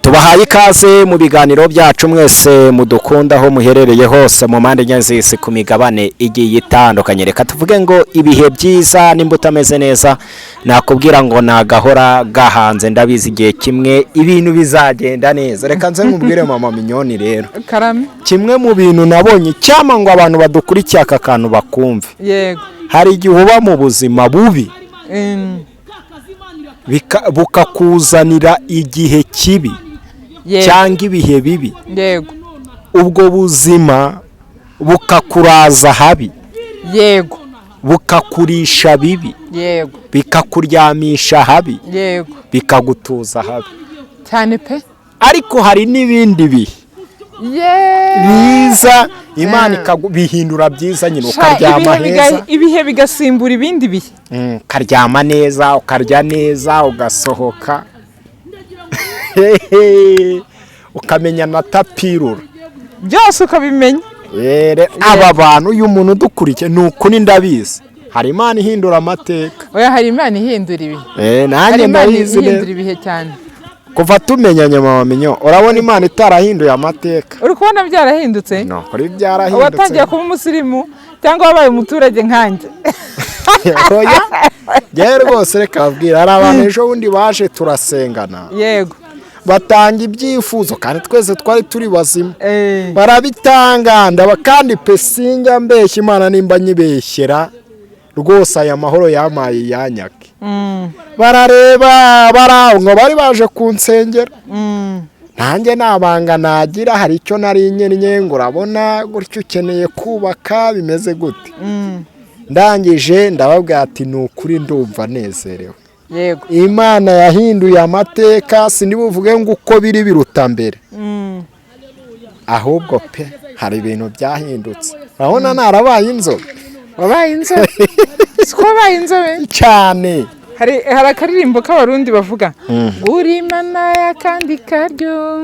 tubahaye ikaze mu biganiro byacu mwese mudukunda aho muherereye hose mu mpande nyazisi ku migabane igiye itandukanye. Reka tuvuge ngo ibihe byiza n'imbuto ameze neza, nakubwira ngo nagahora gahanze ndabizi igihe kimwe ibintu bizagenda neza. Reka nze nkubwire mama Minyoni rero Karame, kimwe mu bintu nabonye cyama ngo abantu badukurikiye aka kantu bakumve. yego, hari igihe uba mu buzima bubi bukakuzanira igihe kibi cyangwa ibihe bibi, yego, ubwo buzima bukakuraza habi, yego, bukakurisha bibi, yego, bikakuryamisha habi, yego, bikagutuza habi cyane pe, ariko hari n'ibindi bihe biza Imana ikabihindura byiza, nyine ukaryama neza, ibihe bigasimbura ibindi bihe, ukaryama neza, ukarya neza, ugasohoka ukamenya na tapirura byose ukabimenya. aba bantu uyu muntu udukurikiye ni ukuri ndabizi hari Imana ihindura amateka. Oya, hari Imana ihindura ibihe, nanjye ndabizi ihindura ibihe cyane. kuva tumenyanye mama Minyo, urabona Imana itarahinduye amateka. Uri kubona byarahindutse? No, kuri byarahindutse. Watangiye kuba umusirimu cyangwa wabaye umuturage nkanjye? Yewe rwose reka babwira, hari abantu ejo bundi baje turasengana, Yego, batanga ibyifuzo kandi twese twari turi bazima, barabitanga ndaba kandi pesinga mbeshya Imana nimba nyibeshyera rwose aya mahoro yamaye yanyake. Barareba barango bari baje kunsengera, nanjye nabanga nagira hari icyo nari nyenye ngo urabona gutyo ukeneye kubaka bimeze gute. Ndangije ndababwira ati ni ukuri ndumva nezerewe, yego, Imana yahinduye amateka, sindibuvuge ngo uko biri biruta mbere, ahubwo pe hari ibintu byahindutse. Urabona narabaye inzobe. wabaye inzobe? Siko wabaye inzobe cyane. hari akaririmbo k'abarundi bavuga uri Imana y'akandi karyo,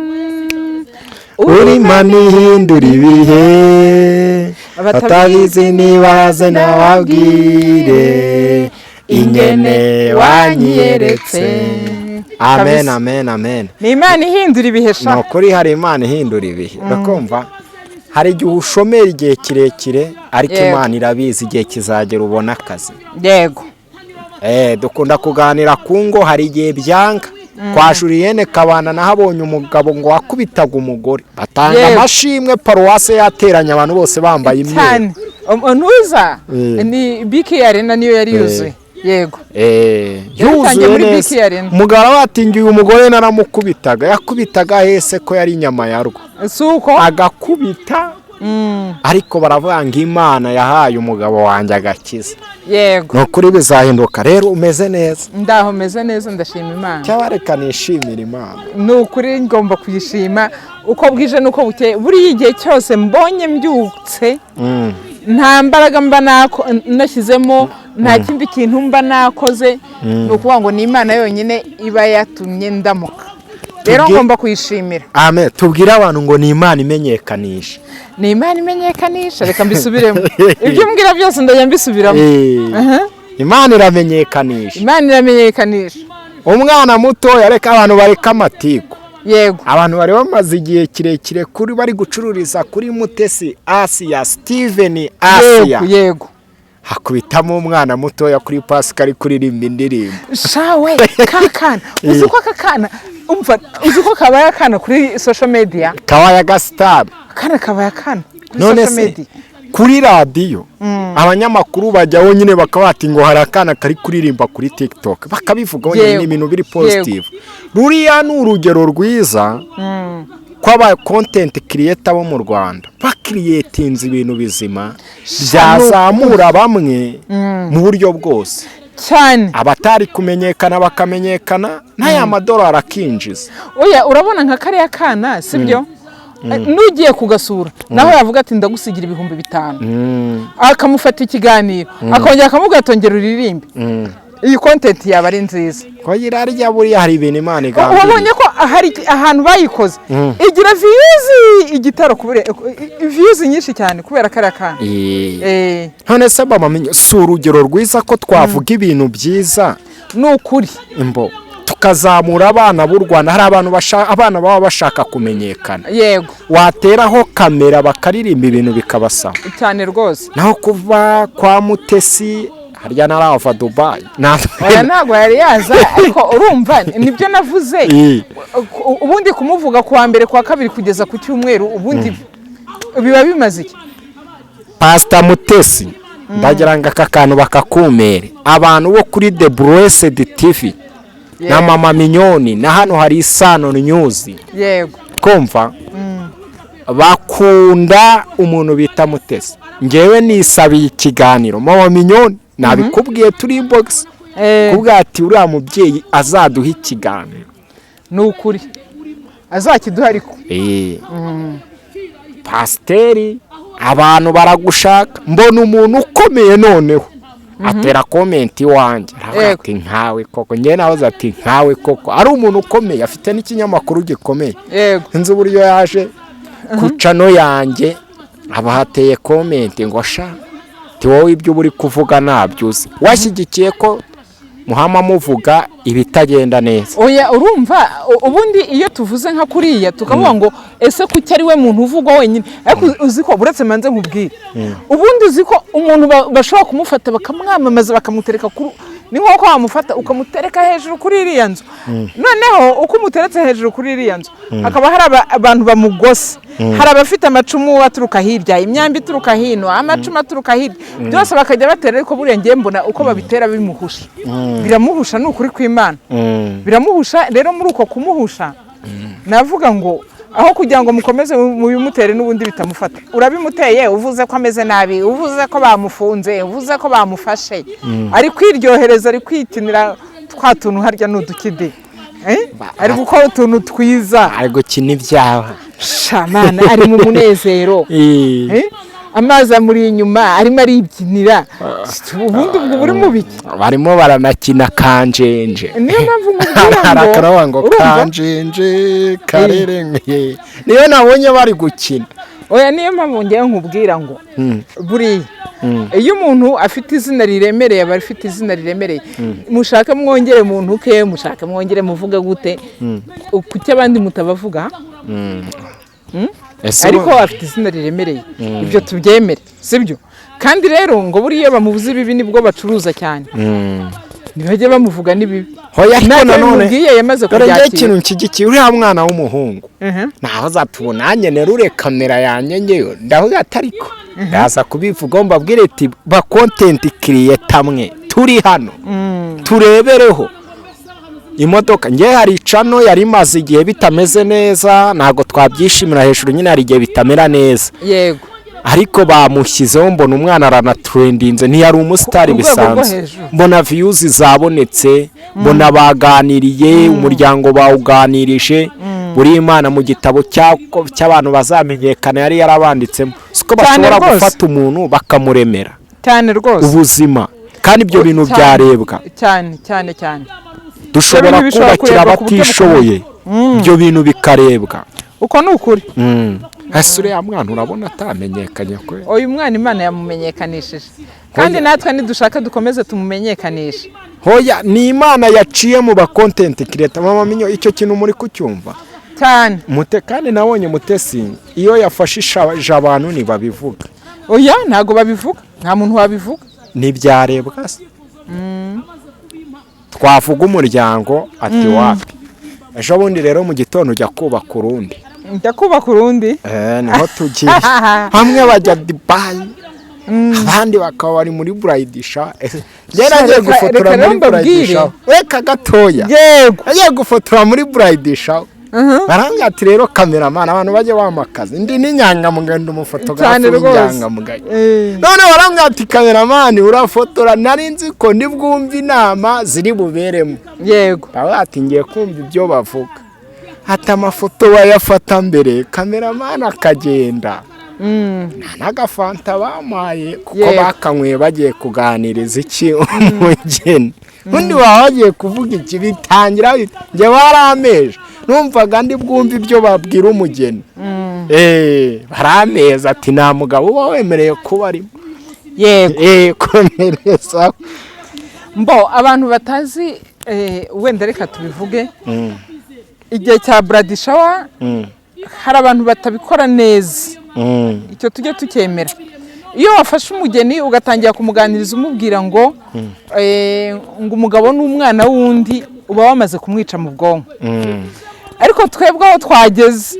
uri Imana ihindura ibihe, batabizi nibaze nababwire ingene wanyeretse. Amen, amen, amen. Ni Imana ihindura ibihe sha. No kuri hari Imana ihindura ibihe. Bakumva hari igihe ushomera igihe kirekire ariko Imana irabizi igihe kizagera ubona akazi. Yego. Dukunda kuganira ku ngo, hari igihe byanga. Kwa Julienne Kabanda nahabonye umugabo ngo wakubitaga umugore, batanga amashimwe, paruwase yateranya abantu bose bambaye imyenda. Ntuza ni Biki Arena niyo yari yuzuye. Yego. Yuzuye neza. Umugabo watingiye umugore naramukubitaga, yakubitaga hese ko yari inyama yarwo. Suko agakubita. Ariko baravuga ngo Imana yahaye umugabo wanjye agakiza. Yego. No kuri bizahinduka rero umeze neza. Ndaho meze neza, ndashima Imana. Cyabareka nishimira Imana. No kuri ngomba kuyishima uko bwije nuko bukeye. Buri igihe cyose mbonye mbyutse, nta mbaraga mba nashyizemo, nta kindi kintu mba nakoze, no kuvuga ngo ni Imana yonyine iba yatumye ndamuka. Rero ngomba kuyishimira. Amen. Tubwira abantu ngo ni Imana imenyekanisha. Ni Imana imenyekanisha, reka mbisubiremo. Ibyo mbwira byose ndajya mbisubiramo. Imana iramenyekanisha. Imana iramenyekanisha. Umwana muto yareka abantu bareka amatiku. Yego. Abantu bari bamaze igihe kirekire kuri bari gucururiza kuri Mutesi Asia, Steven Asia. Yego. Hakubitamo umwana muto kuri Pascal kuririmba indirimbo. Shawe kakana. Uzuko kakana. Umva uzuko kabaya akana kuri social media. Kabaya gastar. Kana kabaya akana. None se kuri radio abanyamakuru bajyaho nyine bakabati ngo hari akana kari kuririmba kuri TikTok, bakabivuga nyine ibintu biri positive. Ruriya ni urugero rwiza kw'aba content creator bo mu Rwanda, bakiriyetinze ibintu bizima byazamura bamwe mu buryo bwose cyane, abatari kumenyekana bakamenyekana, n'aya madolari akinjiza. Oya, urabona nka kariya kana sibyo? Nugiye kugasura naho yavuga ati ndagusigira ibihumbi 5, akamufata ikiganiro, akongera akamugatongera uririmbe. Iyi content yaba ari nziza. Ko yirarya buri hari ibintu Imana igambye. Wabonye ko hari ahantu bayikoze igira views igitaro kubure views nyinshi cyane kubera kariya kana. None se mama Minyo, si urugero rwiza ko twavuga ibintu byiza n'ukuri imbo tukazamura abana b'u Rwanda. Hari abana baba bashaka kumenyekana, yego, wateraho kamera bakaririmba ibintu bikabasaba cyane rwose. naho kuva kwa Mutesi harya narava Dubai oya ntabwo yari yaza, ariko urumva nibyo navuze. Ubundi kumuvuga kuwa mbere kwa kabiri kugeza ku cyumweru, ubundi biba bimaze iki? Pastor Mutesi ndagira ngo aka kantu bakakumere abantu bo kuri The Blessed TV na Mama Minyoni na hano hari Isano News, yego, kumva bakunda umuntu bita Mutesi. Ngewe nisabiye ikiganiro Mama Minyoni, nabikubwiye turi inbox kubwa ati uriya mubyeyi azaduha ikiganiro. Nukuri azakiduha ariko Pasteri abantu baragushaka, mbona umuntu ukomeye noneho atera comment iwanjye ati nkawe koko. Ngewe nahoze ati nkawe koko, ari umuntu ukomeye afite n'ikinyamakuru gikomeye. Nzi uburyo yaje ku cano yanjye abahateye comment ngo sha ti wowe ibyo uri kuvuga nabyuze, washyigikiye ko muhama muvuga ibitagenda neza. Oya urumva ubundi iyo tuvuze nka kuriya tukavuga ngo ese kuki ari we muntu uvugwa wenyine, ariko uziko buretse manze nkubwire, ubundi uziko umuntu bashobora kumufata bakamwamamaza bakamutereka ni nk'uko wamufata ukamutereka hejuru kuri iriya nzu. Noneho uko umuteretse hejuru kuri iriya nzu hakaba hari abantu bamugose, hari abafite amacumu aturuka hirya, imyambi ituruka hino, amacumu aturuka hirya, byose bakajya batera. Ariko buriya ngiye mbona uko babitera bimuhusha, biramuhusha ni ukuri kw'Imana, biramuhusha. Rero muri uko kumuhusha navuga ngo aho kugira ngo mukomeze mubimutere n'ubundi bitamufata, urabimuteye uvuze ko ameze nabi, uvuze ko bamufunze, uvuze ko bamufashe, ari kwiryohereza, ari kwikinira twa tuntu harya n'udukide, ari gukora utuntu twiza, ari gukina ibyaha shamana, ari mu munezero, amazi amuri inyuma arimo aribyinira. Ubundi ubwo buri mu biki barimo baranakina kanjenje, niyo mpamvu mubwira ngo kanjenje karerenge niyo nabonye bari gukina. Oya niyo mpamvu ngiye nkubwira ngo buriya iyo umuntu afite izina riremereye, aba afite izina riremereye, mushaka mwongere muntu ke, mushaka mwongere muvuga gute, kuki abandi mutabavuga? Ariko afite izina riremereye, ibyo tubyemere, sibyo? Kandi rero ngo buriya bamuvuze ibibi nibwo bacuruza cyane, ntibajye bamuvuga n'ibibi. Hoya ariko nanone mubwiye yamaze kubyakira ikintu nshyigikiye uriya mwana w'umuhungu, naho zatubona nanjye nerure kamera yanjye ngeyo ndavuga atariko ndaza kubivuga mbabwire ati ba content creator mwe turi hano turebereho imodoka. Ngewe hari cano yari imaze igihe bitameze neza, ntago twabyishimira hejuru, nyine hari igihe bitamera neza, yego, ariko bamushyizeho mbona umwana aranatrendinze, ntiyari umusitari bisanzwe, mbona views zabonetse, mbona baganiriye, umuryango bawuganirije. Buri Imana mu gitabo cy'abantu bazamenyekana yari yarabanditsemo, siko bashobora gufata umuntu bakamuremera cyane rwose ubuzima, kandi ibyo bintu byarebwa cyane cyane cyane. Dushobora kubakira abatishoboye, ibyo bintu bikarebwa. Uko ni ukuri. Ese uriya mwana urabona atamenyekanye kwe? Uyu mwana Imana yamumenyekanishije, kandi natwe nidushaka dukomeze tumumenyekanishe. Hoya ni Imana yaciye mu ba content creator. Mama Minyo, icyo kintu muri kucyumva cyane. Kandi nabonye Mutesi iyo yafashije abantu ntibabivuga. Oya ntago babivuga, nta muntu wabivuga, ntibyarebwa se. Twavuga umuryango ati wapi. Ejo bundi rero mu gitondo ujya kubaka urundi. Njya kubaka urundi? Niho tugiye. Hamwe bajya Dubai, abandi bakaba bari muri Bride Shower. Yaragiye gufotora muri Bride Shower. Weka gatoya. Yego. Agiye gufotora muri Bride Shower. Barambwira ati rero cameraman abantu bajye bamakaza. Ndi n'inyangamugayo ndi umufotografe w'inyangamugayo. None barambwira ati cameraman urafotora, nari nzi ko ndi bwumva inama ziri buberemo. Yego. Ati ngiye kumva ibyo bavuga. Hata amafoto bayafata mbere, cameraman akagenda. N'agafanta bamaye kuko bakanyweye bagiye kuganiriza iki umugeni. Undi bagiye kuvuga iki bitangira nge barameje. Numvaga ndi bwumva ibyo babwira umugeni. Barameza ati nta mugabo uba wemereye kuba arimo. Yego. Komereza. Mbo abantu batazi wenda reka tubivuge igihe cya bradi shower hari abantu batabikora neza icyo tujye tukemera iyo wafashe umugeni ugatangira kumuganiriza umubwira ngo umugabo n'umwana wundi uba wamaze kumwica mu bwonko ariko twebwe aho twageze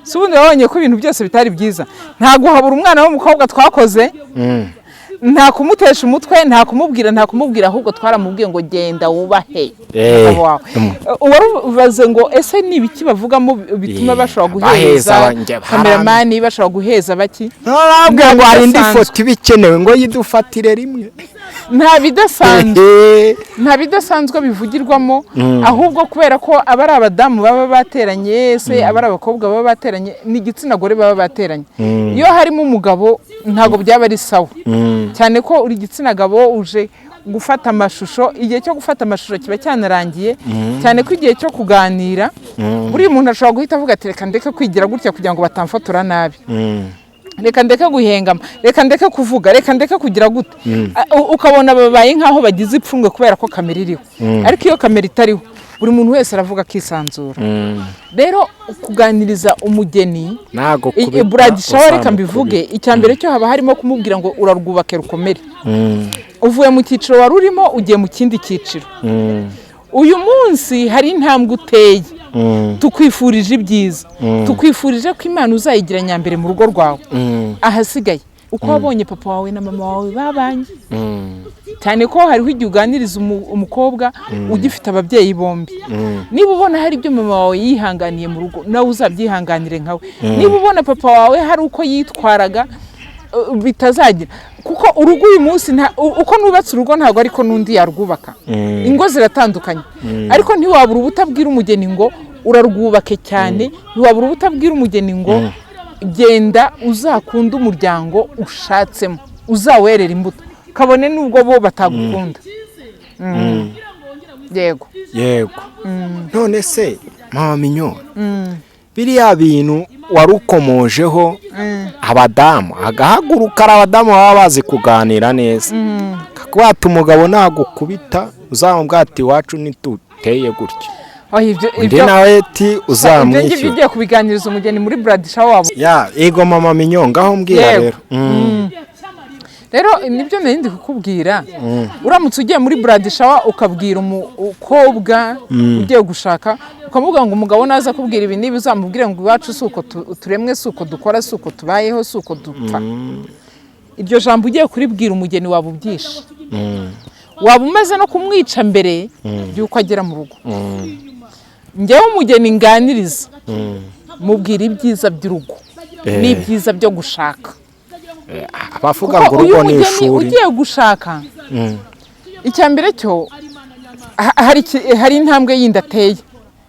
si ubundi wabonye ko ibintu byose bitari byiza nta guhabura umwana w'umukobwa twakoze nta kumutesha umutwe nta kumubwira ahubwo twaramubwiye ngo genda wubahe ubaze ngo ese ni ibiki bavugamo bituma bashobora guheza kameramani bashobora guheza baki ntabwo ngo hari indi foto ibikenewe ngo yidufatire rimwe nta bidasanzwe bivugirwamo ahubwo kubera ko aba ari abadamu baba bateranye se aba ari abakobwa baba bateranye n'igitsina gore baba bateranye iyo harimo umugabo ntabwo byaba ari sawa cyane ko uri igitsina gabo uje gufata amashusho igihe cyo gufata amashusho kiba cyanarangiye cyane ko igihe cyo kuganira buri muntu ashobora guhita avuga ati reka ndeke kwigira gutya kugira ngo batamfotora nabi reka ndeke guhengama reka ndeke kuvuga reka ndeke kugira gute ukabona babaye nk'aho bagize ipfunwe kubera ko kamera iriho ariko iyo kamera itariho buri muntu wese aravuga akisanzura rero kuganiriza umugeni bradi shower reka mbivuge icya mbere cyo haba harimo kumubwira ngo urarwubake rukomere uvuye mu cyiciro wari urimo ugiye mu kindi cyiciro uyu munsi hari intambwe uteye tukwifurije ibyiza tukwifurije ko Imana uzayigira nyambere mu rugo rwawe ahasigaye uko wabonye papa wawe na mama wawe babanye cyane ko hariho igihe uganiriza umukobwa ugifite ababyeyi bombi niba ubona hari ibyo mama wawe yihanganiye mu rugo nawe uzabyihanganire nkawe niba ubona papa wawe hari uko yitwaraga bitazagira kuko urugo uyu munsi uko nubatse urugo ntabwo ariko n'undi yarwubaka ingo ziratandukanye ariko ntiwabura ubutabwira umugeni ngo urarwubake cyane ntiwabura ubutabwira umugeni ngo genda uzakunda umuryango ushatsemo uzawerera imbuto kabone nubwo bo batagukunda yego none se mama Mignone biriya bintu warukomojeho abadamu agahaguruka ari abadamu baba bazi kuganira neza kakwata umugabo nagukubita uzamubwira ati iwacu ntituteye gutya undi nawe ati uzamwishyura ibyo ugiye kubiganiriza umugeni muri bradi shower wabo yego mama Mignone ngaho mbwira rero nibyo nari ndi kukubwira uramutse ugiye muri bradi shower ukabwira umukobwa ugiye gushaka ukamubwira ngo umugabo naza kubwira ibi niba uzamubwire ngo iwacu suko turemwe suko dukora suko tubayeho suko dupfa iryo jambo ugiye kuribwira umugeni waba ubyishe waba umaze no kumwica mbere y'uko agera mu rugo njyewe umugeni nganiriza mubwira ibyiza by'urugo n'ibyiza byo gushaka abavuga ngo urugo ni ishuri ugiye gushaka icya mbere cyo hari intambwe yindi ateye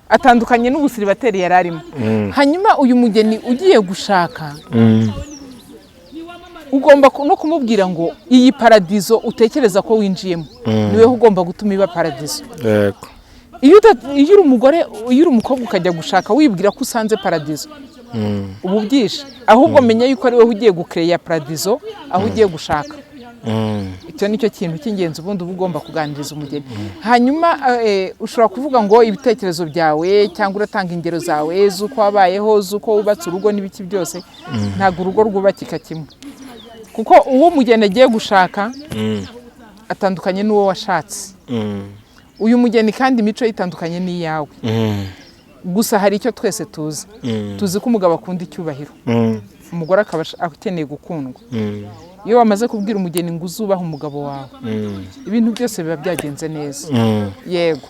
atandukanye n'ubusiribateri yari arimo hanyuma uyu mugeni ugiye gushaka ugomba no kumubwira ngo iyi paradizo utekereza ko winjiyemo niwe ugomba gutuma iba paradizo iyo uri umugore iyo uri umukobwa ukajya gushaka wibwira ko usanze paradizo ubu byishe ahubwo menya yuko ari wowe ugiye gukereya paradizo aho ugiye gushaka icyo nicyo kintu cy'ingenzi ubundi uba ugomba kuganiriza umugeni hanyuma ushobora kuvuga ngo ibitekerezo byawe cyangwa uratanga ingero zawe z'uko wabayeho z'uko wubatse urugo n'ibiki byose ntabwo urugo rwubakika kimwe kuko uwo mugeni agiye gushaka atandukanye n'uwo washatse uyu mugeni kandi imico itandukanye n'iyawe gusa hari icyo twese tuzi ko umugabo akunda icyubahiro umugore akaba akeneye gukundwa iyo wamaze kubwira umugeni ngo uzubahe umugabo wawe ibintu byose biba byagenze neza yego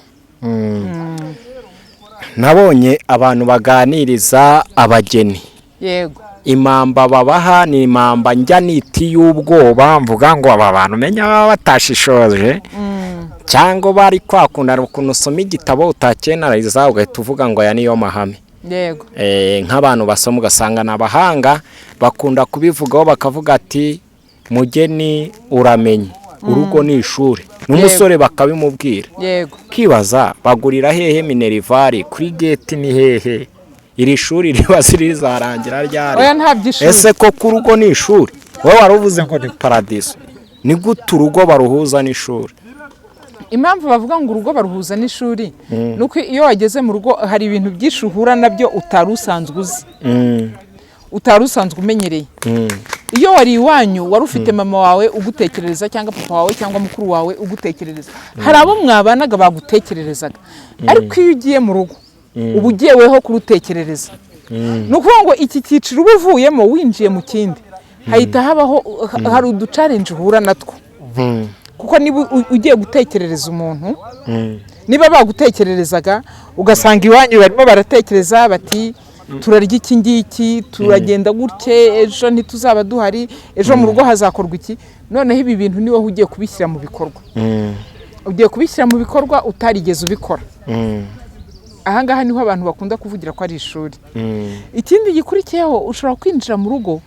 nabonye abantu baganiriza abageni yego impamba babaha ni impamba njya niti y'ubwoba mvuga ngo aba bantu umenya baba batashishoje cyangwa bari kwakunda ukuntu usoma igitabo utakenariza ugahita uvuga ngo aya niyo mahame yego nk'abantu basoma ugasanga ni abahanga bakunda kubivugaho bakavuga ati mugeni uramenye urugo ni ishuri n'umusore bakabimubwira yego kibaza bagurira hehe minervari kuri gate ni hehe iri shuri riba rizarangira ryari oya nta byishuri ese ko urugo ni ishuri wowe waruvuze ngo ni paradiso ni gute urugo baruhuza n'ishuri impamvu bavuga ngo urugo baruhuza n'ishuri nuko iyo wageze mu rugo hari ibintu byinshi uhura nabyo utari usanzwe uzi, utari usanzwe umenyereye. Iyo wari iwanyu wari ufite mama wawe ugutekerereza cyangwa papa wawe cyangwa mukuru wawe ugutekerereza, hari abo mwabanaga bagutekererezaga, ariko iyo ugiye mu rugo uba ugiye weho kurutekerereza. Ni ukuvuga ngo iki cyiciro uba uvuyemo winjiye mu kindi hahita habaho hari uducarenje uhura natwo, kuko niba ugiye gutekerereza umuntu, niba bagutekererezaga ugasanga iwanyu barimo baratekereza bati turarya iki ngiki, turagenda gutye, ejo ntituzaba duhari, ejo mu rugo hazakorwa iki, noneho ibi bintu niwe ugiye kubishyira mu bikorwa, ugiye kubishyira mu bikorwa utarigeze ubikora. Ahangaha niho abantu bakunda kuvugira ko ari ishuri. Ikindi gikurikiyeho, ushobora kwinjira mu rugo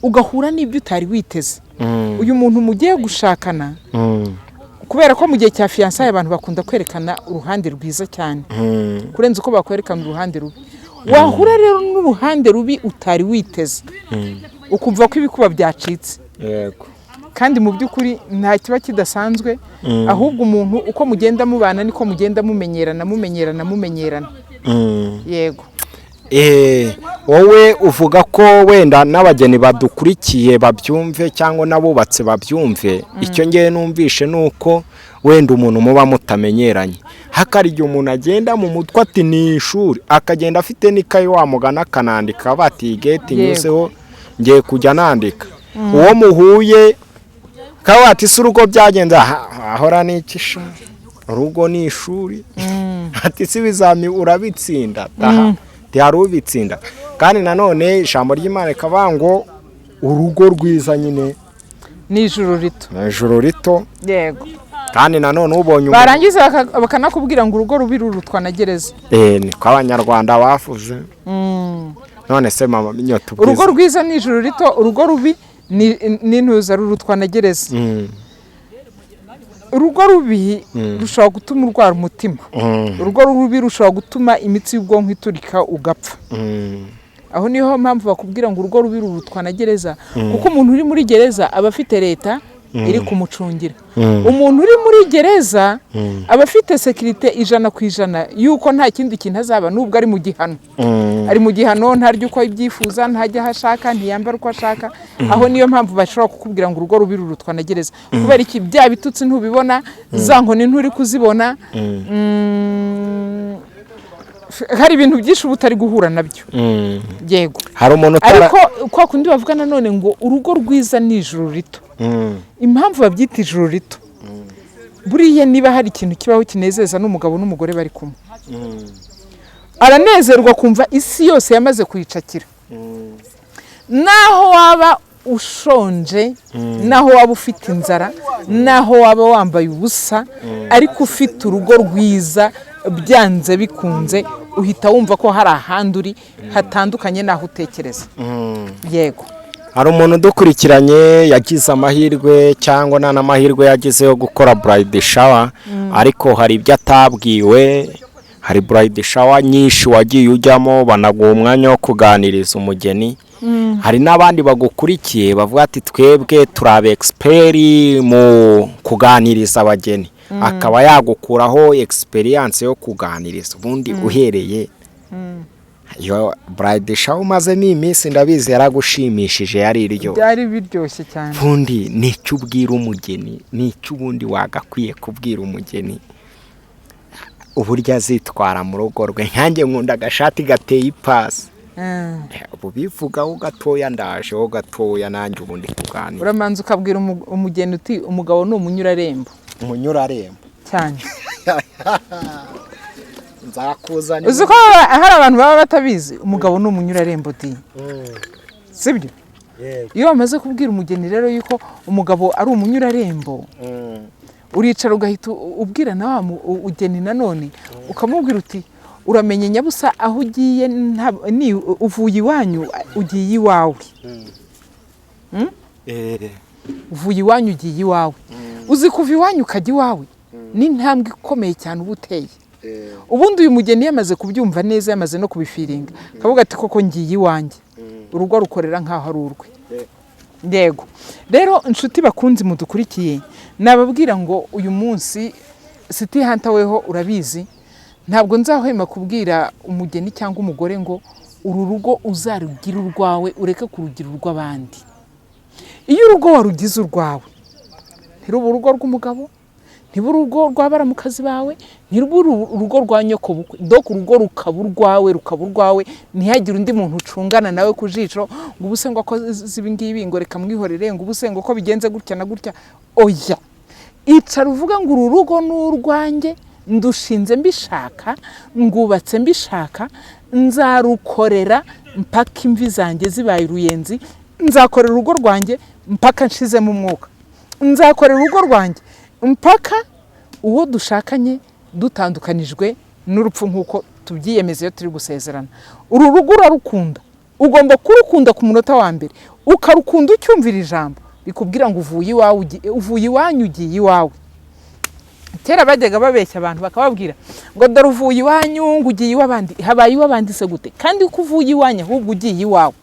ugahura n'ibyo utari witeze. Uyu muntu mugiye gushakana, kubera ko mu gihe cya fiançailles abantu bakunda kwerekana uruhande rwiza cyane kurenza uko bakwerekana uruhande rubi. Wahura rero n'uruhande rubi utari witeze, ukumva ko ibikuba byacitse. Yego. Kandi mu by'ukuri nta kiba kidasanzwe, ahubwo umuntu uko mugenda mubana niko mugenda mumenyerana. Yego. Wowe uvuga ko wenda n'abageni badukurikiye babyumve cyangwa n'abubatse babyumve, icyo ngiye numvishe nuko wenda umuntu muba mutamenyeranye, hakari igihe umuntu agenda mu mutwe ati ni ishuri, akagenda afite n'ikayi wamugana akanandika bati gate nyuzeho ngiye kujya nandika. Uwo muhuye kawati se urugo byagenze ahora n'ikisha, urugo ni ishuri, ati si bizami urabitsinda hari ubitsinda. Kandi nanone ijambo ry'Imana rikavuga ngo urugo rwiza nyine ni ijuru rito. Ijuru rito. Yego. Kandi nanone ubonye barangiza bakanakubwira ngo urugo rubi rurutwa na gereza. Niko abanyarwanda bavuze. None se mama minyoto bwiza. Urugo rwiza ni ijuru rito, urugo rubi ni ntuza rurutwa na gereza. Urugo rubi rushobora gutuma urwara umutima, urugo rubi rushobora gutuma imitsi y'ubwonko iturika ugapfa. Aho niho mpamvu bakubwira ngo urugo rubi rurutwa na gereza, kuko umuntu uri muri gereza aba afite leta iri kumucungira. Umuntu uri muri gereza aba afite sekirite 100% yuko nta kindi kintu azaba nubwo ari mu gihano. Ari mu gihano, ntaryo uko ibyifuza, ntajya hashaka, ntiyambara uko ashaka. Aho niyo mpamvu bashobora kukubwira ngo urugo rubi rurutwa na gereza, kubera iki bya bitutsi ntubibona, za nkoni nturi kuzibona. Hari ibintu byinshi ubutari guhura nabyo. Yego. Hari umuntu ariko kwa kundi bavuga nanone ngo urugo rwiza ni ijuru rito. Impamvu babyita ijuru rito, buriya niba hari ikintu kibaho kinezeza n'umugabo n'umugore bari kumwe, aranezerwa kumva isi yose yamaze kuyicakira. Naho waba ushonje, naho waba ufite inzara, naho waba wambaye ubusa, ariko ufite urugo rwiza, byanze bikunze uhita wumva ko hari ahandi uri hatandukanye naho utekereza. Yego. Hari umuntu udukurikiranye yagize amahirwe cyangwa nta n'amahirwe yagize yo gukora bride shower, ariko hari ibyo atabwiwe. Hari bride shower nyinshi wagiye ujyamo banaguha umwanya wo kuganiriza umugeni. Hari n'abandi bagukurikiye bavuga ati twebwe turabe expert mu kuganiriza abageni, akaba yagukuraho experience yo kuganiriza. Ubundi uhereye yo bride shower mazemo iminsi ndabizi yaragushimishije, yari iryo byari biryoshye cyane. Ubundi nicyo ubwira umugeni, nicyo ubundi wagakwiye kubwira umugeni uburyo azitwara mu rugo rwe. Nkanjye nkunda agashati gateye ipasi, ubu bivugaho gatoya, ndajeho gatoya nanjye ubundi kuganira. Uramanza ukabwira umugeni uti umugabo ni umunyurarembo. Umunyurarembo cyane. Nzakuzanira. Uzi ko hari abantu baba batabizi umugabo ni umunyurarembo di. Sibyo? Iyo wamaze kubwira umugeni rero yuko umugabo ari umunyurarembo, uricara ugahita ubwira na ugeni nanone ukamubwira uti uramenye nyabusa aho ugiye ni uvuye iwanyu ugiye iwawe. Uvuye iwanyu ugiye iwawe. Uzi kuva iwanyu ukajya iwawe ni intambwe ikomeye cyane ubuteye. Ubundi uyu mugeni yamaze kubyumva neza, yamaze no kubifiringa, kavuga ati koko ngiye iwanjye, urugo rukorera nkaho ari urwe. Yego. Rero inshuti bakunzi mudukurikiye, nababwira ngo uyu munsi City Hunter weho urabizi ntabwo nzahwema kubwira umugeni cyangwa umugore ngo uru rugo uzarugira urwawe ureke kurugira urw'abandi. Iyo urugo warugize urwawe ntiruba urugo rw'umugabo, ntiruba urugo rw'abaramukazi bawe, ntiruba urugo rwa nyoko bukwe, doko urugo rukaba urwawe ntihagire undi muntu ucungana nawe ku jisho ngo ubuse ngo akoze ibi ngibi ngo reka mwihorere ngo ubuse ngo ko bigenze gutya na gutya. Oya, icara uvuga ngo uru rugo ni urwanjye, ndushinze mbishaka, ngubatse mbishaka, nzarukorera mpaka imvi zanjye zibaye uruyenzi, nzakorera urugo rwanjye mpaka nshizemo umwuka, nzakorera urugo rwanjye mpaka uwo dushakanye dutandukanijwe n'urupfu nk'uko tubyiyemeza iyo turi gusezerana. Uru rugo urarukunda, ugomba kurukunda ku munota wa mbere, ukarukunda ucyumvira ijambo rikubwira ngo uvuye iwanyu ugiye iwawe. Kera bajyaga babeshya abantu bakababwira ngo dore uvuye iwanyu ngo ugiye iw'abandi. Habaye iw'abandi se gute? Kandi uko uvuye iwanyu ahubwo ugiye iwawe.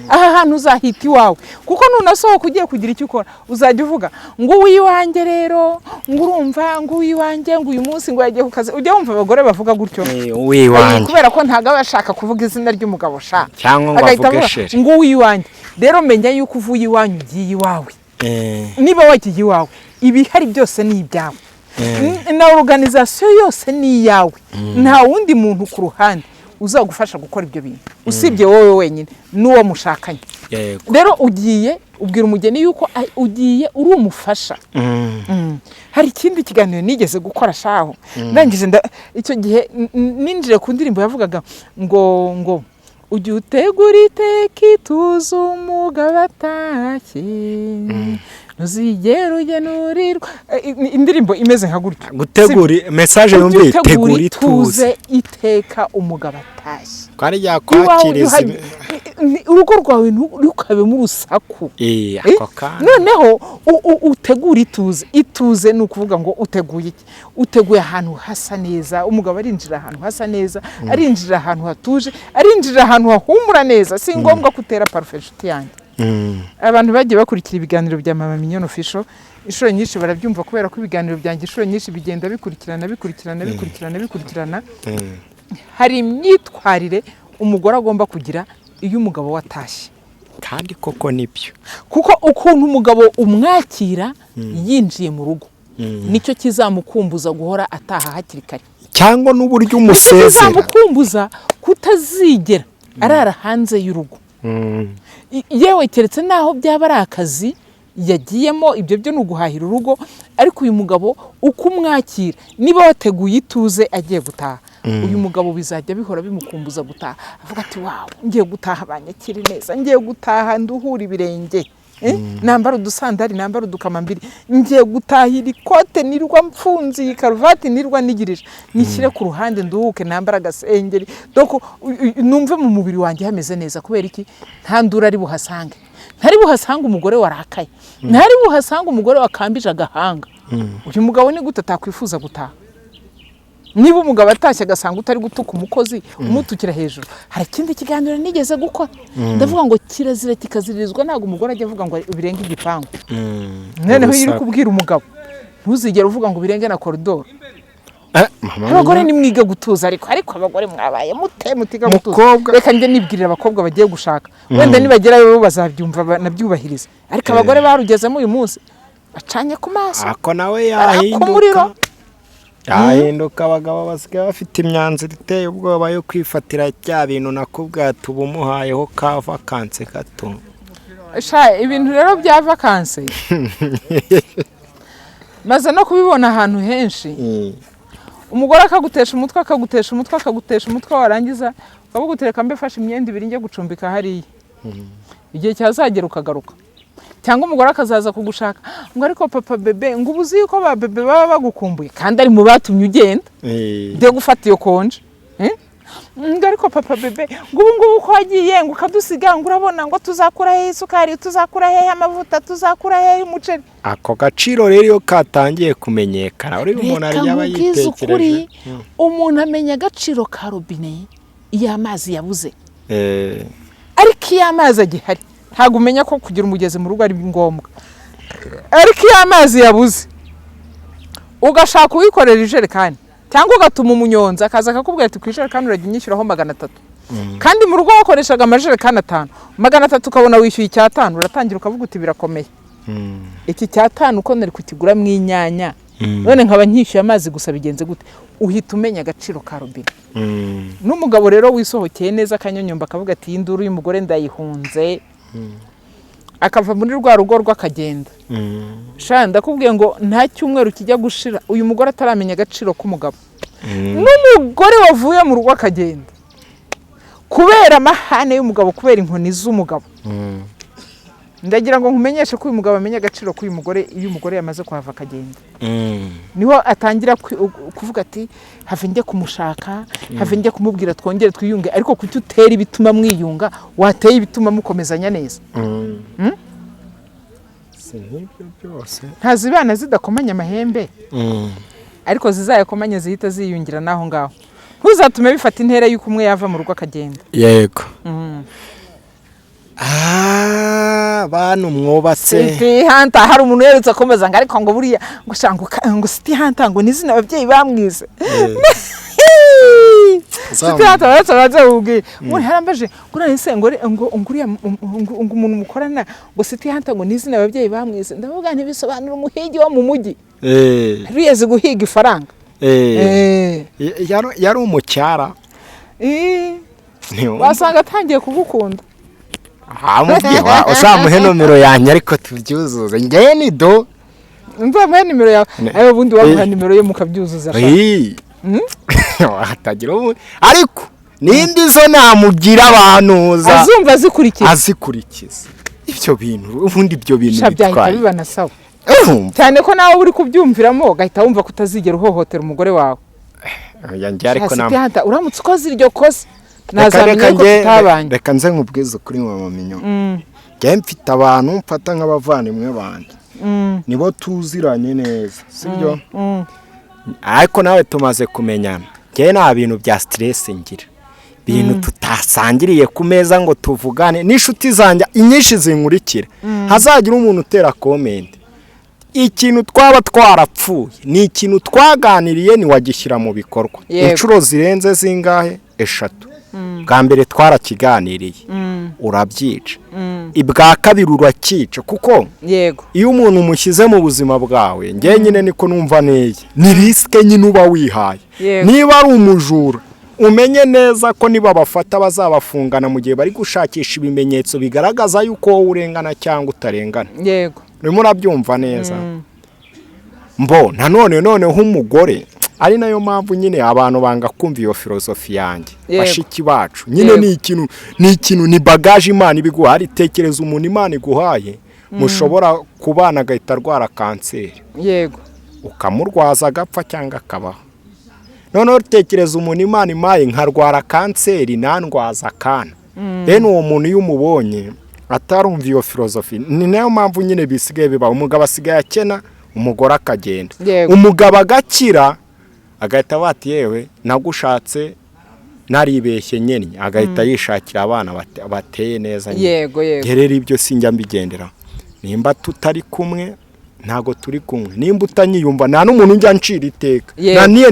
Aha hantu uzahita iwawe, kuko nunasohoka ugiye kugira icyo ukora uzajya uvuga ngo uwiwanjye rero, ngo urumva ngo uwiwanjye ngo uyu munsi ngo yagiye ku kazi. Ujya wumva abagore bavuga gutyo, uwiwanjye, kubera ko ntago bashaka kuvuga izina ry'umugabo sha, cyangwa ngo avuge shere ngo uwiwanjye. Rero menya yuko uvuye iwanyu ugiye iwawe. Niba wagiye iwawe ibihari byose ni ibyawe, na organization yose ni iyawe, nta wundi muntu ku ruhande uzagufasha gukora ibyo bintu usibye wowe wenyine n'uwo mushakanye. Rero ugiye ubwira umugeni yuko ugiye uri umufasha. Hari ikindi kiganiro nigeze gukora shaho ndangije icyo gihe ninjire ku ndirimbo yavugaga ngo ujye utegura iteka ituze umugabo atashye, ntuzigere ugenurirwa. Indirimbo imeze nka gutyo, gutegura message yumve tegura ituze iteka umugabo atashye. Kwari yakwakiriza urugo rwawe ntukabe mu rusaku. Ako kana noneho utegura ituze ni ukuvuga ngo uteguye iki? Uteguye ahantu hasa neza, umugabo arinjira ahantu hasa neza, arinjira ahantu hatuje, arinjira ahantu hahumura neza. Si ngombwa kutera parufe inshuti yanjye. Abantu bagiye bakurikira ibiganiro bya Mama Mignone Official inshuro nyinshi barabyumva, kubera ko ibiganiro byanjye inshuro nyinshi bigenda bikurikirana. Hari imyitwarire umugore agomba kugira iyo umugabo watashye, kandi koko nibyo, kuko ukuntu umugabo umwakira yinjiye mu rugo nicyo kizamukumbuza guhora ataha hakiri kare, cyangwa n'uburyo umusezera kizamukumbuza kutazigera arara hanze y'urugo. Yewe keretse naho byaba ari akazi yagiyemo, ibyo byo nuguhahira urugo. Ariko uyu mugabo uko umwakira, niba wateguye ituze agiye gutaha, uyu mugabo bizajya bihora bimukumbuza gutaha, avuga ati wow, ngiye gutaha banyakire neza, ngiye gutaha nduhura ibirenge, nambara udusandari, nambara udukamambiri, ngiye gutahira ikote nirwa mfunzi, iyi karuvati nirwa nigirije, nishyire ku ruhande nduhuke, nambara agasengeri, doko numve mu mubiri wanjye hameze neza. Kubera iki? Ntandura ari buhasange, ntari buhasanga umugore warakaye, ntari buhasanga umugore wakambije agahanga. Uyu mugabo ni gute atakwifuza gutaha? Niba umugabo atashye agasanga utari gutuka umukozi umutukira hejuru. Hari ikindi kiganiro nigeze gukora ndavuga ngo kirazira kikaziririzwa, ntago umugore ajya avuga ngo birenge igipangu. Noneho iri kubwira umugabo ntuzigere uvuga ngo birenge na koridoro. Abagore ni mwiga gutuza, ariko abagore mwabaye mutiga gutuza. Reka njye nibwirira abakobwa bagiye gushaka, wenda nibagerayo bazabyumva nabyubahiriza. Ariko abagore barugezemo uyu munsi bacanye ku maso, ako nawe yahinduka. Abagabo basigaye bafite imyanzuro iteye ubwoba yo kwifatira cya bintu nakubwira tubumuhayeho ka vakanse gato. Ibintu rero bya vakanse maze no kubibona ahantu henshi. Umugore akagutesha umutwe warangiza ukavuga mbe fasha imyenda ibiri njye gucumbika hariya, igihe cyazagera ukagaruka. Cyangwa umugore akazaza kugushaka ngo ariko papa bebe ngo ubuzi yuko ba bebe baba bagukumbuye, kandi ari mu batumye ugenda de gufata iyo konje. Ngo ariko papa bebe ngo ubu ko wagiye ngo ukadusiga ngo urabona ngo tuzakura he isukari, tuzakura he amavuta, tuzakura he umuceri. Ako gaciro rero iyo katangiye kumenyekana, uri umuntu ari yaba yitekereje. Umuntu amenya agaciro ka robine iyo amazi yabuze. Ariko iyo amazi agihari ntago umenya ko kugira umugezi mu rugo ari ngombwa. Ariko iyo amazi yabuze ugashaka uwikorera ijerekani cyangwa ugatuma umunyonzi akaza akakubwira ati ku ijerekani urajya unyishyuraho 300 kandi mu rugo wakoreshaga amajerekani 5 300 ukabona wishyuye 5 uratangira ukavuga uti birakomeye iki 5 uko nari kukigura mu inyanya none nkaba nkishyuye amazi gusa bigenze gute uhita umenya agaciro ka robine n'umugabo rero wisohokeye neza akanyonyomba akavuga ati induru y'umugore ndayihunze akava muri rwa rugo rw'akagenda sha ndakubwiye ngo nta cyumweru kijya gushira uyu mugore ataramenya agaciro k'umugabo n'umugore wavuye mu rugo akagenda kubera amahane y'umugabo kubera inkoni z'umugabo ndagira ngo nkumenyeshe ko uyu mugabo amenya agaciro k'uyu mugore iyo umugore yamaze kuhava akagenda niho atangira kuvuga ati have njye kumushaka have njye kumubwira twongere twiyunge ariko kuki utera ibituma mwiyunga wateye ibituma mukomezanya neza nk'ibyo byose ntazibana zidakomanya amahembe ariko zizayakomanya zihita ziyungira naho ngaho ntuzatume bifata intera y'uko umwe yava mu rugo akagenda yego bantu mwubatse City Hunter hari umuntu yerutse akomeza ngo ariko ngo buriya ngo shango ngo City Hunter ngo nizina ababyeyi bamwize City Hunter baratse ubwe muri harambaje ngurane se ngo nguriya umuntu mukorana ngo City Hunter ngo nizina ababyeyi bamwize ndavuga ntibisobanura umuhigi wo mu mujyi riyeze guhiga ifaranga yari umucyara wasanga atangiye kugukunda uzamuhe nomero yanjye ariko tubyuzuze njyewe ni do nzamuhe nimero yawe ayo bundi wamuha nimero ye mukabyuzuza hatagira ariko nindi zo namugira abantuza azumva azikurikiza ibyo bintu ubundi ibyo bintu bitwaye bibana sawa cyane ko nawe uri kubyumviramo gahita wumva kutazigera uhohotera umugore wawe yanjye ariko namwe uramutse ukoze iryo kosa reka nze nkubwize kuri mama minyo njye mfite abantu mfata nk'abavandimwe banjye nibo tuziranye neza sibyo ariko nawe tumaze kumenyana njye nta bintu bya stress ngira bintu tutasangiriye ku meza ngo tuvugane n'inshuti zanjye inyinshi zinkurikira hazagira umuntu utera comment ikintu twaba twarapfuye ni ikintu twaganiriye ni wagishyira mu bikorwa inshuro zirenze zingahe 3 bwa mbere twarakiganiriye urabyica ibwa kabiri urakica kuko yego iyo umuntu umushyize mu buzima bwawe njye nyine niko numva neza ni risike nyine uba wihaye niba ari umujura umenye neza ko niba bafata bazabafungana mu gihe bari gushakisha ibimenyetso bigaragaza yuko wowe urengana cyangwa utarengana yego urimo urabyumva neza mbo noneho umugore ari nayo mpamvu nyine abantu banga kumva iyo filozofi yanjye bashiki bacu nyine ni ikintu ni bagage Imana ibiguha tekereza umuntu Imana iguhaye mushobora kubana agahita arwara kanseri yego ukamurwaza agapfa cyangwa akabaho noneho tekereza umuntu Imana imaye nkarwara kanseri nandwaza akana bene uwo muntu iyo umubonye atarumva iyo filozofi ni nayo mpamvu nyine bisigaye biba umugabo asigaye akena umugore akagenda umugabo agakira agahita bati yewe nagushatse naribeshye nyene agahita yishakira abana bateye neza yego gerera ibyo sinjya mbigendera nimba tutari kumwe ntago turi kumwe nimba utanyiyumva nta n'umuntu njya ncira iteka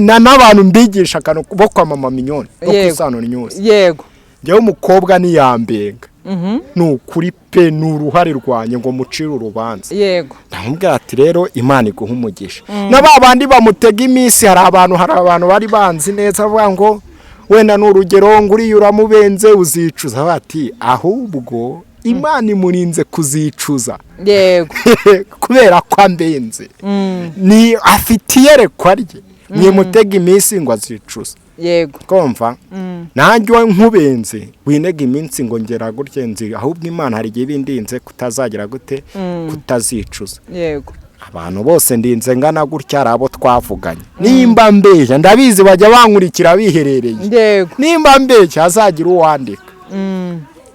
n'abantu mbigisha akano bo kwa mama minyoni no kusano nyose yego njyewe umukobwa niyambenga nukuri pe n'uruhare rwanye ngo mucire urubanza yego ndamubwira ati rero Imana iguha umugisha n'ababandi bamutega iminsi hari abantu bari banzi neza bavuga ngo wenda n'urugero nguri uramubenze uzicuza bati ahubwo Imana imurinze kuzicuza yego kubera ko ambenze ni afitiye rekwa rye mwimutega iminsi ngo azicuza yego kumva nanjye nkubenze winega iminsi ngo ngera gutye nzi ahubwo Imana hari igihe bindinze kutazagira gute kutazicuza yego abantu bose ndinze ngana gutya arabo twavuganye nimba mbeje ndabizi bajya bankurikira biherereye yego nimba mbeje hazagira uwandika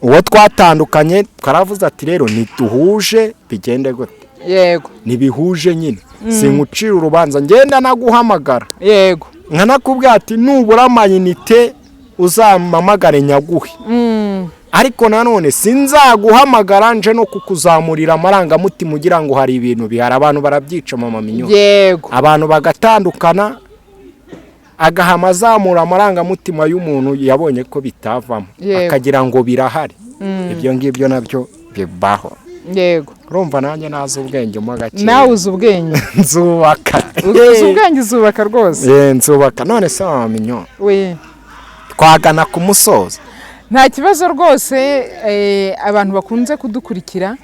uwo twatandukanye twaravuze ati rero nituhuje bigende gute yego nibihuje nyine sinkucira urubanza ngenda naguhamagara yego nkanakubwira ati nubura amayinite uzamamagare nyaguhe ariko nanone sinzaguhamagara nje no kukuzamurira amarangamutima ugira ngo hari ibintu bihari. Abantu barabyica mama Minyo, yego, abantu bagatandukana agahama azamura amarangamutima y'umuntu yabonye ko bitavamo, akagira ngo birahari. Ibyo ngibyo nabyo bibaho. Yego, urumva nanjye nazi ubwenge mo gake. nawe uzi ubwenge. Nzubaka. Uzi ubwenge, zubaka rwose. Nzubaka. None se mama Minyo, we twagana ku musozo? Nta kibazo rwose. Abantu bakunze kudukurikira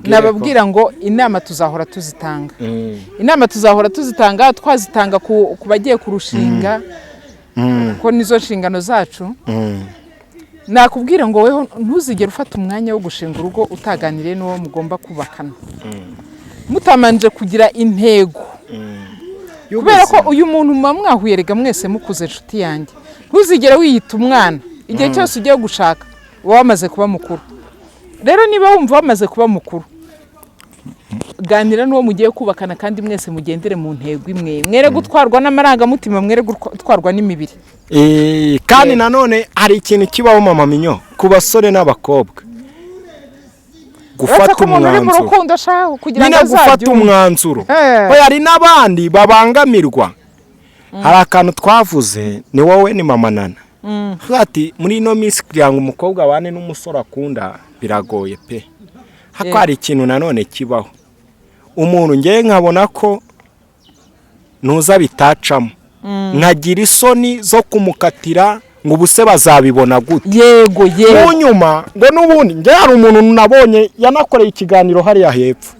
nababwira ngo inama tuzahora tuzitanga. Inama tuzahora tuzitanga, twazitanga ku bagiye kurushinga, ko nizo nshingano zacu. Nakubwira ngo weho ntuzigere ufata umwanya wo gushinga urugo utaganiriye n'uwo mugomba kubakana, mutamanje kugira intego. Kubera ko uyu muntu mwahuye rega mwese mukuze inshuti yanjye, ntuzigere wiyita umwana. Igihe cyose ugiye gushaka wamaze kuba mukuru. Rero niba wumva wamaze kuba mukuru, ganira n'uwo mugiye kubakana kandi mwese mugendere mu ntego imwe, mwere gutwarwa n'amarangamutima, mwere gutwarwa n'imibiri. Kandi nanone hari ikintu kibaho mama Minyo ku basore n'abakobwa, gufata umwanzuro. Nyine gufata umwanzuro. Hari n'abandi babangamirwa. Hari akantu twavuze, ni wowe ni mama Nana, ati muri ino minsi kugira ngo umukobwa abane n'umusore akunda biragoye pe. Hako hari ikintu nanone kibaho, umuntu ngiye nkabona ko nuza bitacamo, nkagira isoni zo kumukatira ngo ubuse bazabibona gute. Yego, mu nyuma ngo n'ubundi ngiye hari umuntu nabonye yanakoreye ikiganiro hariya hepfo,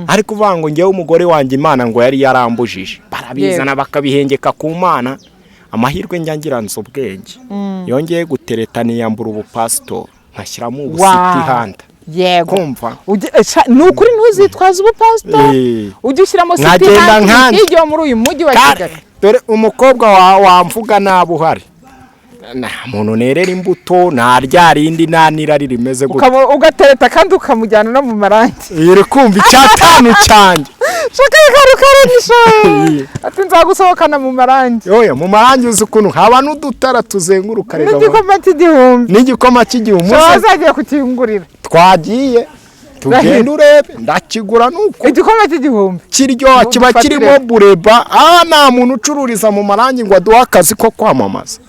ari kuvuga ngo ngiye umugore wanjye Imana ngo yari yarambujije, barabizana bakabihengeka ku Mana. Amahirwe njyangira nzo ubwenge, yongeye gutereta niyambura ubupastor nkashyiramo ubusiti handa. Yego, kumva nukuri ntuzitwaza ubupastor, ujye ushyiramo siti handa hirya muri uyu mujyi wa Kigali. Dore umukobwa wamvuga nabi uhari, nta muntu nerera imbuto, nta ryarindi nanirari rimeze gute, ugatereta kandi ukamujyana no mu marangi. Iri kumva icyatanu cyanjye shaka ati nzagusohokana mu marangi. Oya, mu marangi uzi ukuntu haba n'udutara tuzenguruka rega, n'igikoma cy'igihumbi wazagiye kukingurira. Twagiye tugenda urebe, ndakigura nuko igikoma cy'igihumbi kiryoha, kiba kirimo bureba. Nta muntu ucururiza mu marangi ngo aduhe akazi ko kwamamaza.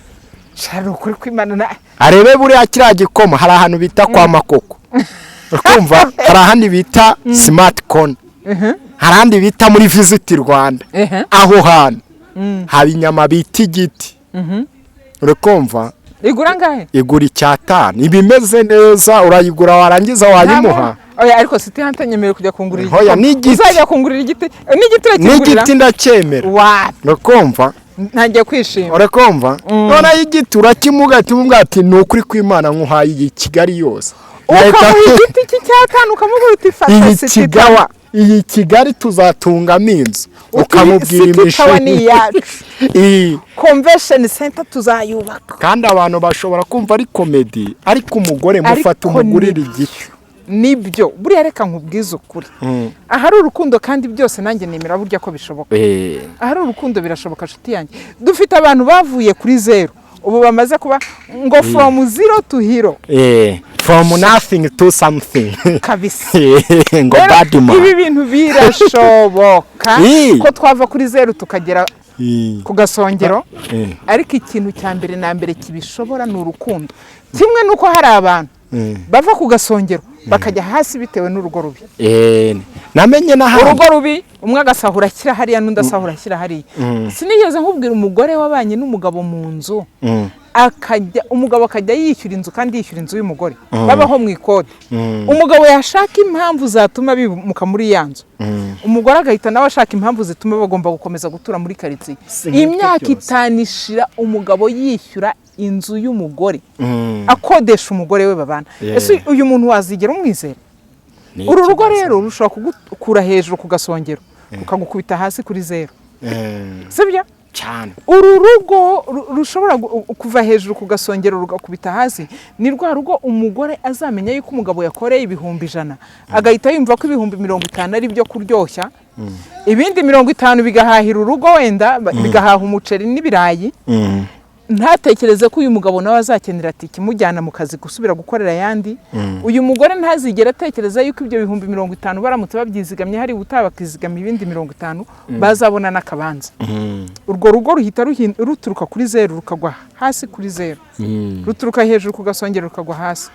Shari ukuri kw'Imana arebe buriya kiriya gikoma, hari ahantu bita kwa Makoko, ukumva, hari ahandi bita Smart Corner, hari ahandi bita muri Visit Rwanda. Aho hantu haba inyama bita igiti, urikumva. Igura ngahe? Igura 5. Ibimeze neza urayigura warangiza wayimuha. Oya, ariko siti hantanyemerera kujya kungurira igiti. Oya, n'igiti uzajya kungurira igiti, n'igiti urakingurira. N'igiti ndacyemera. Urikumva, ntangiye kwishima. Urikumva, none y'igiti urakimuga ati ni ukuri kw'Imana nkuhaye iyi Kigali yose. Ukamuha igiti cy'Icyatanu ukamubwira uti fata siti tawa. Iyi Kigali tuzatungamo inzu, ukamubwira imishinga ni yacu. Convention center tuzayubaka. Kandi abantu bashobora kumva ari comedy, ariko umugore mufata umugurira igiti. Nibyo buriya reka nkubwiza ukuri, ahari urukundo kandi byose nanjye nemera burya ko bishoboka. Ahari urukundo birashoboka nshuti yanjye. Dufite abantu bavuye kuri zero, ubu bamaze kuba ngo from zero to hero. From nothing to something. Kabisa. Ngo badima. Ibi bintu birashoboka ko twava kuri zero tukagera ku gasongero. Ariko ikintu cya mbere na mbere kibishobora ni urukundo. Kimwe nuko hari abantu bava ku gasongero bakajya hasi bitewe n'urugo rubi. Namenye na hano urugo rubi, umwe agasahura ashyira hariya n'undi asahura ashyira hariya. Sinigeze nkubwira umugore wabanye n'umugabo mu nzu, umugabo akajya yishyura inzu kandi yishyura inzu y'umugore, babaho mu ikode. Umugabo yashaka impamvu zatuma bimuka muri ya nzu, umugore agahita nawe ashaka impamvu zituma bagomba gukomeza gutura muri karitsiye. Imyaka 5 ishira umugabo yishyura inzu y'umugore, akodesha umugore we babana. Ese uyu muntu wazigera umwizera? Uru rugo rero rushobora kugukura hejuru ku gasongero ukagukubita hasi kuri zero. Sibyo cyane? Uru rugo rushobora kuva hejuru ku gasongero rugakubita hasi, ni rwa rugo umugore azamenya yuko umugabo yakoreye 100,000 agahita yumva ko 50,000 ari byo kuryoshya, ibindi 50 bigahahira urugo, wenda bigahaha umuceri n'ibirayi. ntatekereze ko uyu mugabo nawe azakenera ati kimujyana mu kazi gusubira gukorera ayandi. Uyu mugore ntazigera atekereza yuko ibyo 50,000 baramutse babyizigamye hari ubutaha bakizigama ibindi 50 bazabona n'akabanza. Urwo rugo ruhita ruturuka kuri 0 rukagwa hasi kuri 0, ruturuka hejuru kugasongera rukagwa hasi.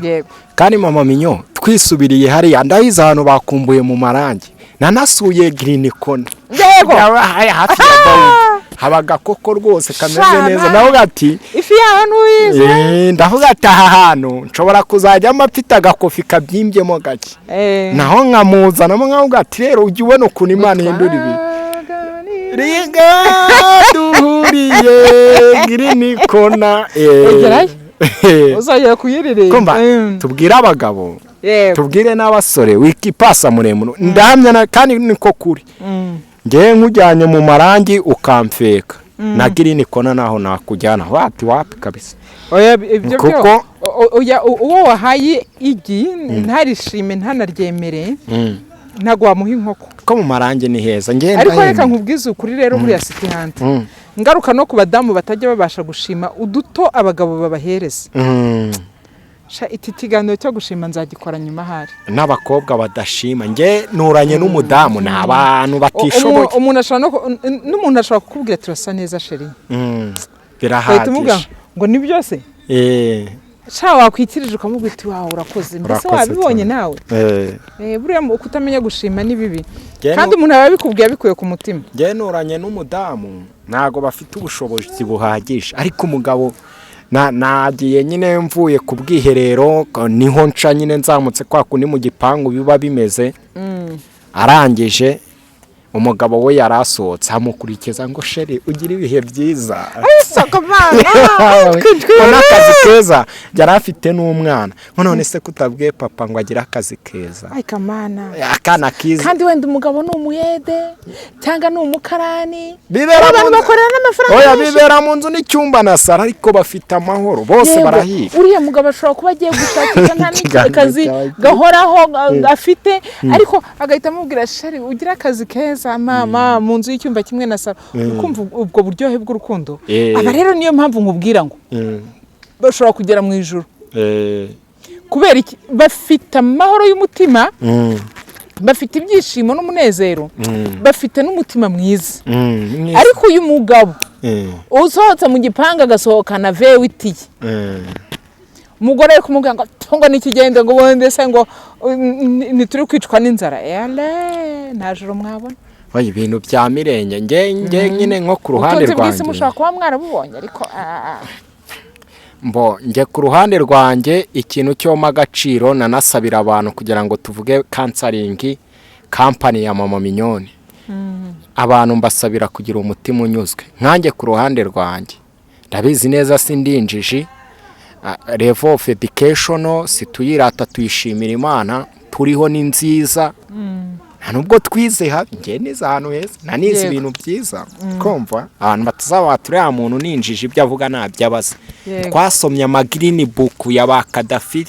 Yego. Kandi mama Minyo twisubiriye hariya ndahiza ahantu bakumbuye mu marangi nanasuye Green Corner. Yego. Hafi ya Dawudi habaga koko rwose kameze neza naho gati ifi y'ahantu wize ndavuga ati aha hantu nshobora kuzajya amapita gakofi kabyimbyemo gake naho nkamuzanamo nkavuga ati rero ujye ubona ukuntu Imana ihindura ibi riga duhuriye Green Corner uzajya kuyiririmba kumva tubwire abagabo tubwire n'abasore wikipasa muremure ndahamya kandi niko kuri ngewe nkujyanye mu marangi ukamfeka na Green Corner naho nakujyana wapi kabisa. Oya ibyo byo oya uwo wahaye igi ntarishime ntanaryemere ntago wamuha inkoko ko mu marangi ni heza ngenda ariko reka nkubwize ukuri rero muri City Hunter ngaruka no ku badamu batajya babasha gushima uduto abagabo babahereza. Iki kiganiro cyo gushima nzagikora nyuma hari n'abakobwa badashima nge nuranye n'umudamu n'abantu batishoboye n'umuntu ashobora kukubwira turasa neza sheri birahagije ngo ni byose sha wakwikirije ukamubwira uti wawe urakoze mbese wabibonye nawe buriya kutamenya gushima ni bibi kandi umuntu aba abikubwiye abikuye ku mutima. nge nuranye n'umudamu ntago bafite ubushobozi buhagije ariko umugabo nagiye nyine mvuye ku bwiherero niho nca nyine nzamutse kwa kundi mu gipangu biba bimeze arangije umugabo we yarasohotse amukurikiza ngo sheri ugira ibihe byiza akazi keza yari afite n'umwana none se kutabwiye papa ngo agire akazi keza akana kiza kandi wenda umugabo ni umuyede cyangwa ni umukarani bakorera n'amafaranga bibera mu nzu n'icyumba na sara ariko bafite amahoro bose barahiga. Uriya mugabo ashobora kuba agiye gushakira nta n'akazi gahoraho afite ariko agahita amubwira sheri ugira akazi keza mama mu nzu y'icyumba kimwe na sara ukumva ubwo buryohe bw'urukundo. Aba rero niyo mpamvu nkubwira ngo bashobora kugera mu ijuru kubera iki bafite amahoro y'umutima bafite ibyishimo n'umunezero bafite n'umutima mwiza. Ariko uyu mugabo usohotse mu gipanga agasohokana vewitiye umugore ari kumubwira ngo nikigende ngo wende se ngo nituri kwicwa n'inzara nta joro mwabona ibintu bya mirenge nge nyine nko ku ruhande rwanjye mushaka kuba mwarabubonye ariko nge ku ruhande rwanjye ikintu cyoma agaciro nanasabira abantu kugira ngo tuvuge kansaringi kampani ya mama Mignone abantu mbasabira kugira umutima unyuzwe nkanjye ku ruhande rwanjye ndabizi neza sindinjiji level of education situyirata tuyishimira Imana turiho ni nziza nubwo twize habi nge niza ahantu heza nanize ibintu byiza kumva abantu batazaba turiya muntu ninjije ibyo avuga nabyabaza twasomye Green Book ya ba Kadafi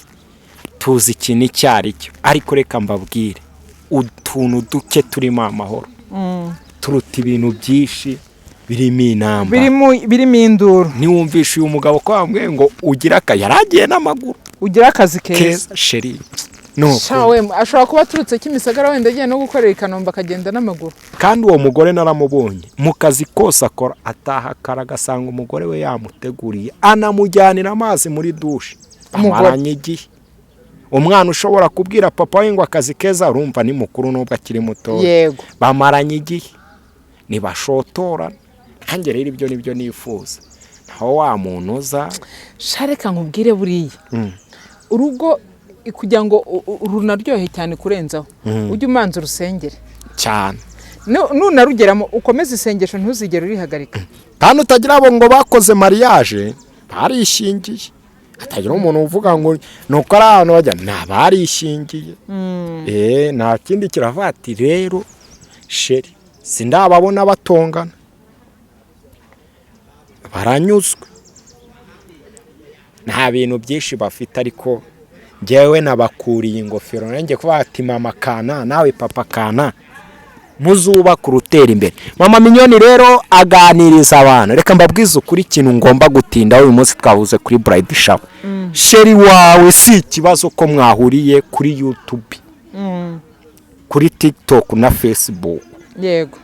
tuzi ikintu cyari cyo ariko reka mbabwire utuntu duke turimo amahoro turuta ibintu byinshi birimo inamba birimo induru niwumvisha uyu mugabo ko bamwe ngo ugira yaragiye n'amaguru ugira akazi keza sheri shawe ashobora kuba aturutse Kimisagara wenda agiye no gukorera i Kanombe akagenda n'amaguru kandi uwo mugore naramubonye mu kazi kose akora ataha karagasanga umugore we yamuteguriye anamujyanira amazi muri dushe amaranye igihe umwana ushobora kubwira papa we ngo akazi keza urumva ni mukuru nubwo akiri muto bamaranye igihe nibashotorana kandi rero ibyo nibyo nifuza naho wa muntu uza shareka nkubwire buriya urugo kugira ngo runaryohe cyane kurenzaho ujye umanza urusengere cyane nunarugeramo ukomeze isengesho ntuzigere urihagarika kandi utagira abo ngo bakoze mariage barishingiye hatagira umuntu uvuga ngo nuko ari ahantu bajya barishingiye nta kindi kiravati rero sheri sindababona batongana baranyuzwe nta bintu byinshi bafite ariko njyewe nabakuriye ingofero nanjye kuba ati mama kana nawe papa kana muzubaka urutera imbere. Mama Mignone rero aganiriza abantu. Reka mbabwize ukuri ikintu ngomba gutinda uyu munsi twavuze kuri Bride Shower. Sheri wawe si ikibazo ko mwahuriye kuri YouTube, kuri TikTok na Facebook. Yego.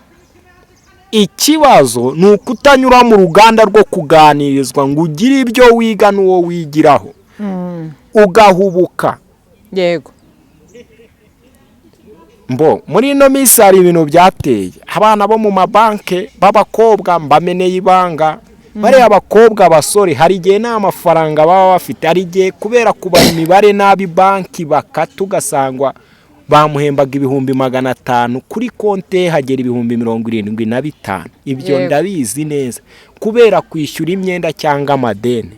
Ikibazo ni ukutanyura mu ruganda rwo kuganirizwa ngo ugire ibyo wiga n'uwo wigiraho, ugahubuka. Yego. Muri ino minsi hari ibintu byateye. Abana bo mu mabanke b'abakobwa mbameneye ibanga. Bariya abakobwa abasore hari igihe nta mafaranga baba bafite, hari igihe kubera kubara imibare nabi banki bakata ugasangwa bamuhembaga ibihumbi 500 kuri konte hagera ibihumbi 75. Ibyo ndabizi neza kubera kwishyura imyenda cyangwa amadeni.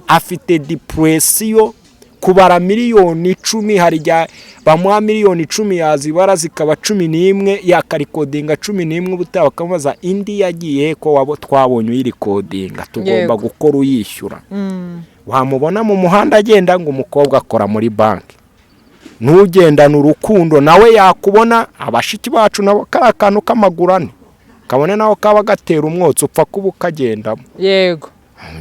Afite depression kubara miliyoni 10, hari igihe bamuha miliyoni 10 yazibara zikaba 11, yakarikodinga 11 ubutaha bakamubaza indi yagiye ko wabo twabonye uyirikodinga tugomba gukora uyishyura. Wamubona mu muhanda agenda ngo umukobwa akora muri banki, nugendana urukundo nawe yakubona. Abashiki bacu nabo karakantu k'amagurane kabone naho kaba gatera umwotsi upfa kuba ukagendamo. Yego.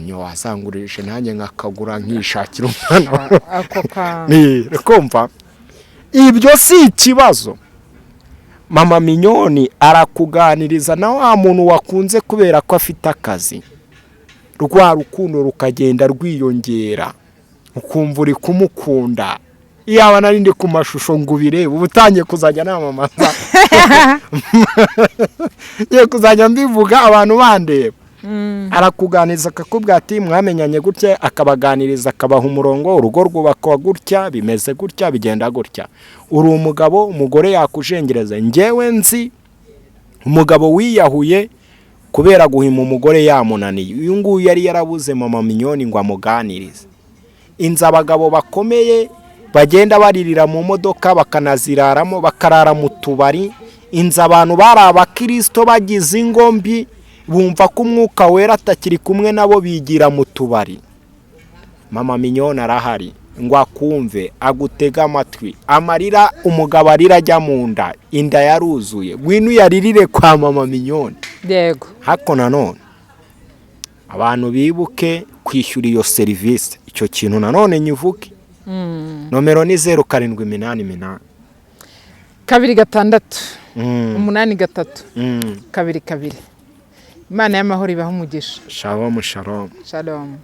Nyo wasangurije nanjye nkakagura nkishakira umwana ako ka kumva. Ibyo si ikibazo. Mama Mignone arakuganiriza na wa muntu wakunze kubera ko afite akazi, rwa rukundo rukagenda rwiyongera, ukumva uri kumukunda. Yaba narindi ku mashusho ngo ubirebe ubutangiye kuzajya namamaza ye kuzajya mbivuga abantu bandeba. Arakuganiriza akakubwira ati mwamenyanye gutya, akabaganiriza akabaha umurongo, urugo rwubakwa gutya, bimeze gutya, bigenda gutya. Uri umugabo, umugore yakujengereza. Ngewe nzi umugabo wiyahuye kubera guhima umugore yamunaniye. Uyu nguyu yari yarabuze Mama Mignone ngo amuganirize. Inza abagabo bakomeye bagenda baririra mu modoka bakanaziraramo, bakarara mu tubari. Inza abantu bari abakristo bagize ingombi, bumva ko umwuka wera atakiri kumwe nabo bigira mu tubari. Mama Mignone arahari ngo akumve, agutega amatwi. Amarira umugabo arira ajya mu nda, inda yaruzuye. Gwinu yaririre kwa Mama Mignone. Yego. Hako nanone abantu bibuke kwishyura iyo service. Icyo kintu nanone nyivuke. Nomero ni 0788 2 6 8 3 2 2. Imana y'amahoro ibaho umugisha. Shalom shalom. Shalom.